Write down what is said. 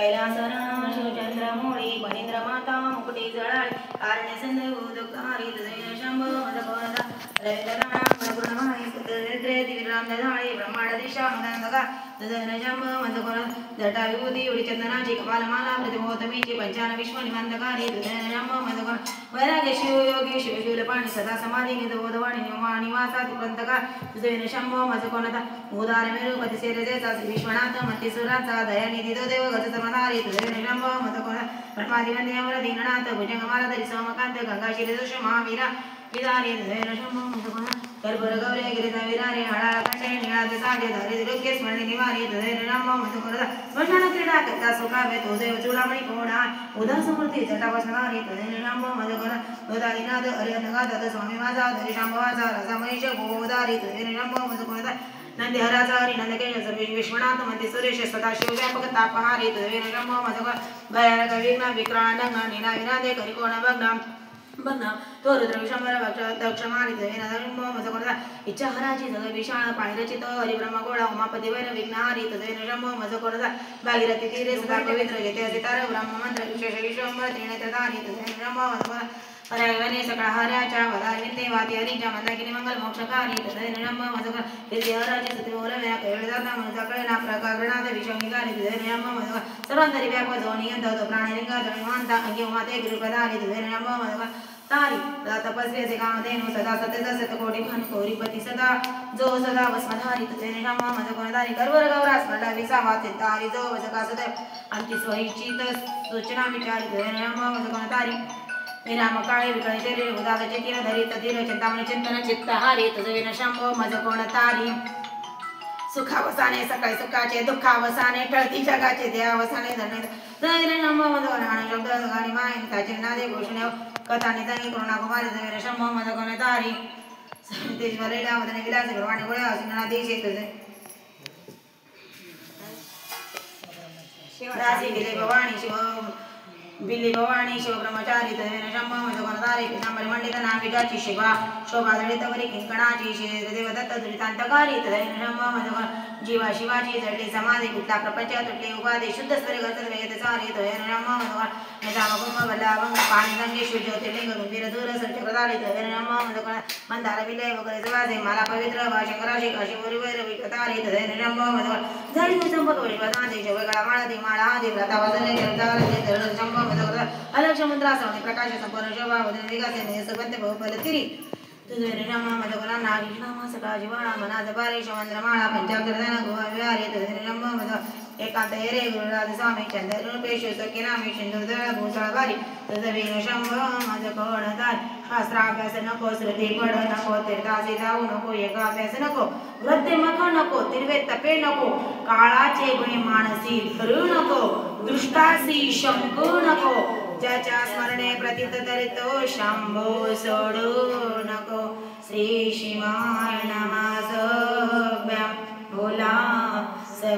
कैलासराज चंद्रमौळी महेंद्र माता मुकुटी जळाळी कारण्य सिंधू दुःखारी तुझे शंभो मदकोदा रवितरणा गुणगुणमाई सुद्रे दिविराम दधाळी ब्रह्मांड दिशा मदनदगा तुझे शंभो मदकोदा जटा विभूती उडी चंदनाची कपालमाला प्रतिमोतमीची पंचान विश्व निमंतकारी तुझे शंभो मदकोदा वैराग्य शिव योगी शिवशूलपाणी सदा समाधी निधोदवाणी निवासा तिपंतका तुझे शंभो मदकोदा उदार मेरुपती सेरजेचा श्री विश्वनाथ मतिसुराचा दयानिधी तो देव गज समधारी तुझे शंभो मदकोदा परमादिवंदे अमर दीननाथ भुजंगमाला धरी सोमकांत गंगाशिरी दोष महावीरा विदारी तुझे शंभो मदकोदा कर्पूर गौरी गिरिजा विरारी हळा कंठे निळाचे साजे धारी रोग्य स्मरणे निवारी तुझे शंभो मदकोदा स्मशान क्रीडा करता सुखावे तो देव चूडामणी कोणा उदा समृद्धी जटावसनारी तुझे शंभो मदकोदा गोदादिनाथ हरिहरनगाथ स्वामी माझा धरी शंभवाचा राजा महेश भोदारी तुझे शंभो मदकोदा नंदहराचा हरी नंदकेश सर्वे विश्वनाथ मते सुरेश सदाशिव व्यापक तापहारी तुझे शंभो मदकोदा भयानक विघ्न विक्रांत नीना विनादे करिकोण भग्न बघ तो रुद्र विशंबर दक्षमारी तुझे शंभो मदकोदा इच्छा हराची जग विशाळ पाणिरचित हरिब्रह्म गोळा उमापती वैर विघ्नहारी तुझे शंभो मदकोदा भागीरथी तीरे सदा पवित्र जेते सितार ब्रह्म मंत्र विशेष विश्वंबर त्रिनेत्रधारी तुझे शंभो मदकोदा हरवणे सकळ हऱ्याच्या वरा विंदे वाती हरीच्या मंदाकिनी मंगल मोक्षकारी तुझे शंभो मदकोदा हिरती हराची सती बोलव्या कैळ जाता मनुजा कळना प्रकारणात विषंगिकारी तुझे शंभो मदकोदा सर्वांतरी व्यापक जोनी यंत तो प्राणिलिंगा जणी मानता अंगी उमाते गिरिपदारी तुझे शंभो मदकोदा तारी तपस्वी असे कामधेनु सदा सत्य शतकोटी घन कोरीपती सदा जो सदा वस्मधारी तुझे शंभो मदकोदा तारी गर्वर गौरा स्मरला विसावा तारी जो वसका सदैव अंति स्वहिचित सूचना विचारी तुझे शंभो मदकोदा तारी विराम काळे विकळे शरीर उदागचे किन धरित धीर चिंतामणी चिंतन चित्तहारी तुझे शंभो मदकोदा तारी सुखावसाने सकाळी सुखाचे दुःखावसाने टळती जगाचे देहावसाने धरणे तुझे शंभो मदकोदा शब्द गाणी मायन ताचे नादे घोषणे कथा निदानी करुणा कुमारी तुझे शंभो मदकोदा तारी तेजवलेला वदने विलास भरवाणी गोळ्या असिना देशे तुझे शिवराजी गेले भवानी शिव बिल्ली भवानी शिव ब्रह्मचारी तुझे शंभो मदकोदा तारी पितांबरी मंडित नाविकाची शिवा शोभा दळितवरी किंकणाची श्रीदेव दत्त दुरितांतकारी तुझे शंभो मदकोदा जीवा शिवाची जडली समाधी कुठला प्रपंच तुटली उपाधी शुद्ध स्वर गजर वेद सारी तुझे शंभो मदकोदा निजाम कुंभ वल्लभ पाणी गंगेश्वर ज्योतिर्लिंग गंभीर दूर संचक्रताली तुझे शंभो मदकोदा मंदार विलय वगैरे जवासे माला पवित्र भाषंकराशी काशी वैर विकतारी तुझे शंभो मदकोदा झाली संपक विश्वदांते वेगळा माळादी माळा आदी व्रता वदने जलदार शंभो मदकोदा अलक्ष मंत्रा सवणी प्रकाश संपूर्ण शोभा वदने विकासे सुगंध बहुफल तिरी तुझे शंभो मदकोदा नागिनामा सका जीवाणा मना जपारे शमंद्र माळा पंचाग्रधन गोवा विहारी तुझे शंभो मदकोदा एकांत हेरे गुरुराज स्वामी चंद्र रूपेश सखीनामी सिंधुदळ भूषळवारी तुझे शंभो मदकोदा तारी शास्त्राभ्यास नको श्रुती पड नको तीर्थासी जाऊ नको एकाभ्यास नको वृत्ती मख नको तिरवे तपे नको काळाचे गुणी मानसी धरू नको दृष्टासी शंकू नको ज्याच्या स्मरणे प्रतीत तरितो शंभो सोडू नको श्री शिवाय नमः।